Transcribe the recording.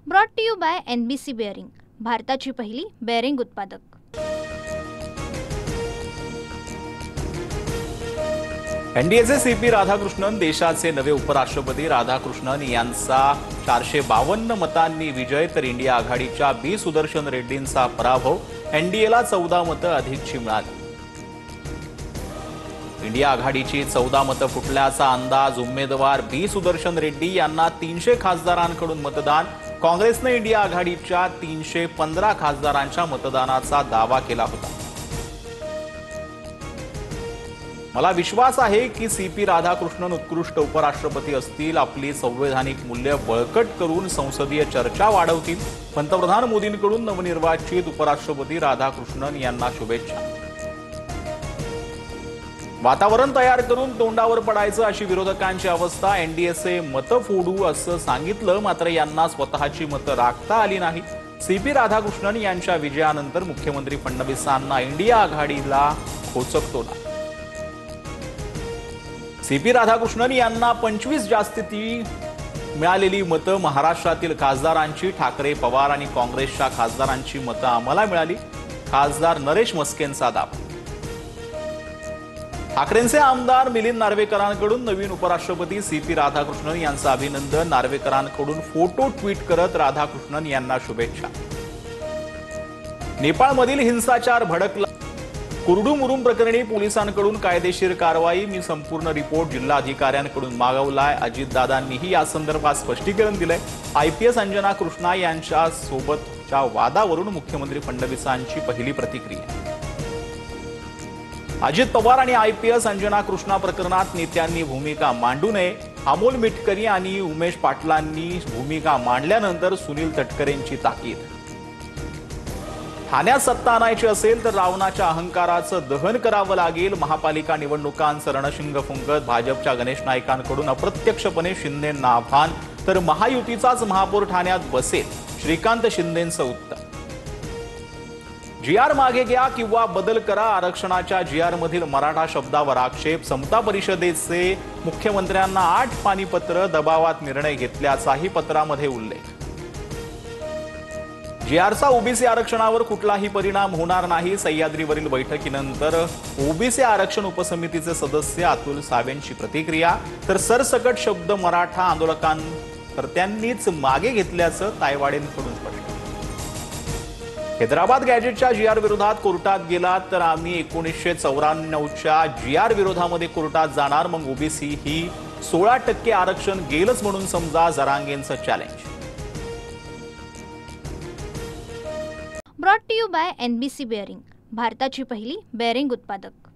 Brought to you by NBC bearing, भारताची पहिली bearing उत्पादक। एनडीएचे सीपी राधाकृष्णन देशाचे नवे उपराष्ट्रपती राधाकृष्णन यांचा 452 मतांनी विजय, तर इंडिया आघाडीच्या बी सुदर्शन रेड्डींचा पराभव। एनडीएला 14 मतं अधिकची मिळाली। इंडिया आघाडीची 14 मतं फुटल्याचा अंदाज। उमेदवार बी सुदर्शन रेड्डी यांना 300 खासदारांकडून मतदान। काँग्रेसने इंडिया आघाडीच्या 315 खासदारांच्या मतदानाचा दावा केला होता। मला विश्वास आहे की सीपी राधाकृष्णन उत्कृष्ट उपराष्ट्रपती असतील, आपली संवैधानिक मूल्य बळकट करून संसदीय चर्चा वाढवतील। पंतप्रधान मोदींकडून नवनिर्वाचित उपराष्ट्रपती राधाकृष्णन यांना शुभेच्छा। वातावरण तयार करून तोंडावर पडायचं अशी विरोधकांची अवस्था। एनडीएचे मतं फोडू असं सांगितलं, मात्र यांना स्वतःची मतं राखता आली नाही। सीपी राधाकृष्णन यांच्या विजयानंतर मुख्यमंत्री फडणवीसांना इंडिया आघाडीला खोचकतो ना। सीपी राधाकृष्णन यांना 25 जास्तीची मिळालेली मतं महाराष्ट्रातील खासदारांची, ठाकरे, पवार आणि काँग्रेसच्या खासदारांची मतं आम्हाला मिळाली। खासदार नरेश मस्केंचा दावा। ठाकरेंचे आमदार मिलिंद नार्वेकरांकडून नवीन उपराष्ट्रपती सीपी राधाकृष्णन यांचं अभिनंदन। नार्वेकरांकडून फोटो ट्विट करत राधाकृष्णन यांना शुभेच्छा। नेपाळमधील हिंसाचार भडकला। कुर्डुमुरुम प्रकरणी पोलिसांकडून कायदेशीर कारवाई। मी संपूर्ण रिपोर्ट जिल्हाधिकाऱ्यांकडून मागवलाय। अजितदादांनीही या संदर्भात स्पष्टीकरण दिलंय। IPS अंजना कृष्णा यांच्या सोबतच्या वादावरून मुख्यमंत्री फडणवीसांची पहिली प्रतिक्रिया। अजित पवार आणि IPS अंजना कृष्णा प्रकरणात नेत्यांनी भूमिका मांडू नये। अमोल मिटकरी आणि उमेश पाटलांनी भूमिका मांडल्यानंतर सुनील तटकरेंची ताकीद। ठाण्यात सत्ता आणायची असेल तर रावणाच्या अहंकाराचं दहन करावं लागेल। महापालिका निवडणुकांचं रणशिंग फुंकत भाजपच्या गणेश नाईकांकडून अप्रत्यक्षपणे शिंदेंना आव्हान, तर महायुतीचाच महापौर ठाण्यात बसेल, श्रीकांत शिंदेंचं उत्तर। GR मागे घ्या किंवा बदल करा, आरक्षणाच्या GR मधील मराठा शब्दावर आक्षेप। समता परिषदेचे मुख्यमंत्र्यांना 8 पानीपत्र, दबावात निर्णय घेतल्याचाही पत्रामध्ये उल्लेख। GRचा ओबीसी आरक्षणावर कुठलाही परिणाम होणार नाही। सह्याद्रीवरील बैठकीनंतर ओबीसी आरक्षण उपसमितीचे सदस्य अतुल सावेंची प्रतिक्रिया, तर सरसकट शब्द मराठा आंदोलकांनीच मागे घेतल्याचं तायवाडेंकडून स्पष्ट। हैदराबाद गॅजेटच्या GR विरोधात कोर्टात गेलात तर आम्ही 1994च्या GR विरोधामध्ये कोर्टात जाणार, मग ओबीसी ही 16% आरक्षण गेलंच म्हणून समजा, जरांगेंचं challenge. Brought to you by NBC bearing, भारताची पहिली बेअरिंग उत्पादक।